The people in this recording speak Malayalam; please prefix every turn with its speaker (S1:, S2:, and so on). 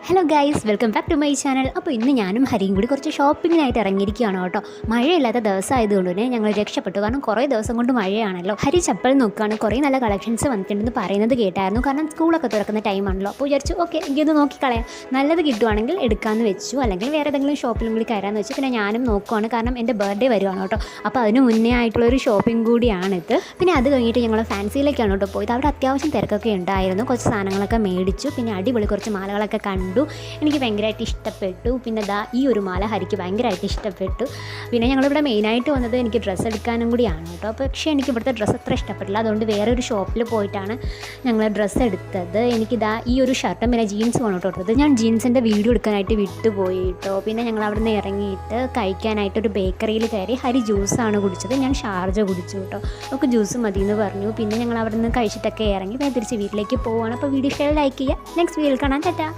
S1: Hello guys, welcome back to my channel. അപ്പോൾ ഇന്ന് ഞാനും ഹരിയും കൂടി കുറച്ച് ഷോപ്പിങ്ങിനായിട്ട് ഇറങ്ങിയിരിക്കുകയാണ് കേട്ടോ. മഴയില്ലാത്ത ദിവസം ആയതുകൊണ്ട് തന്നെ ഞങ്ങൾ രക്ഷപ്പെട്ടു. കാരണം കുറേ ദിവസം കൊണ്ട് മഴയാണല്ലോ. ഹരി ചപ്പൽ നോക്കുകയാണ്. കുറേ നല്ല കളക്ഷൻസ് വന്നിട്ടുണ്ടെന്ന് പറയുന്നത് കേട്ടായിരുന്നു. കാരണം സ്കൂളൊക്കെ തുറക്കുന്ന ടൈമാണല്ലോ. അപ്പോൾ വിചാരിച്ചു ഓക്കെ എനിക്കൊന്ന് നോക്കിക്കളയാം, നല്ലത് കിട്ടുവാണെങ്കിൽ എടുക്കാമെന്ന് വെച്ചു. അല്ലെങ്കിൽ വേറെ ഏതെങ്കിലും ഷോപ്പിലും കൂടി കയറാമെന്ന് വെച്ചു. പിന്നെ ഞാനും നോക്കുവാണ്, കാരണം എൻ്റെ ബർത്ത്ഡേ വരുവാണ് കേട്ടോ. അപ്പോൾ അതിന് മുന്നേ ആയിട്ടുള്ളൊരു ഷോപ്പിംഗ് കൂടിയാണിത്. പിന്നെ അത് കഴിഞ്ഞിട്ട് ഞങ്ങൾ ഫാൻസിയിലേക്കാണ് കേട്ടോ പോയത്. അവിടെ അത്യാവശ്യം തിരക്കൊക്കെ ഉണ്ടായിരുന്നു. കുറച്ച് സാധനങ്ങളൊക്കെ മേടിച്ചു. പിന്നെ അടിപൊളി കുറച്ച് മാലകളൊക്കെ കണ്ടു. എനിക്ക് ഭയങ്കരമായിട്ട് ഇഷ്ടപ്പെട്ടു. പിന്നെ ഈ ഒരു മാല ഹരിക്ക് ഭയങ്കരമായിട്ട് ഇഷ്ടപ്പെട്ടു. പിന്നെ ഞങ്ങളിവിടെ മെയിനായിട്ട് വന്നത് എനിക്ക് ഡ്രസ്സ് എടുക്കാനും കൂടിയാണ് കേട്ടോ. പക്ഷേ എനിക്ക് ഇവിടുത്തെ ഡ്രസ്സ് അത്ര ഇഷ്ടപ്പെട്ടില്ല. അതുകൊണ്ട് വേറൊരു ഷോപ്പിൽ പോയിട്ടാണ് ഞങ്ങൾ ഡ്രസ്സ് എടുത്തത്. എനിക്കിതാ ഈ ഒരു ഷർട്ടും പിന്നെ ജീൻസും ആണ് കേട്ടോ എടുത്തത്. ഞാൻ ജീൻസിൻ്റെ വീഡിയോ എടുക്കാനായിട്ട് വിട്ടുപോയി കേട്ടോ. പിന്നെ ഞങ്ങൾ അവിടെ നിന്ന് ഇറങ്ങിയിട്ട് കഴിക്കാനായിട്ട് ഒരു ബേക്കറിയിൽ കയറി. ഹരി ജ്യൂസാണ് കുടിച്ചത്, ഞാൻ ഷാർജ കുടിച്ചു കേട്ടോ. നമുക്ക് ജ്യൂസ് മതി എന്ന് പറഞ്ഞു. പിന്നെ ഞങ്ങൾ അവിടെ നിന്ന് കഴിച്ചിട്ടൊക്കെ ഇറങ്ങി. പിന്നെ തിരിച്ച് വീട്ടിലേക്ക് പോവുകയാണ്. അപ്പോൾ വീഡിയോ ഇഷ്ടമായി ലൈക്ക് ചെയ്യുക. നെക്സ്റ്റ് വീഡിയോയിൽ കാണാൻ. ടാറ്റാ.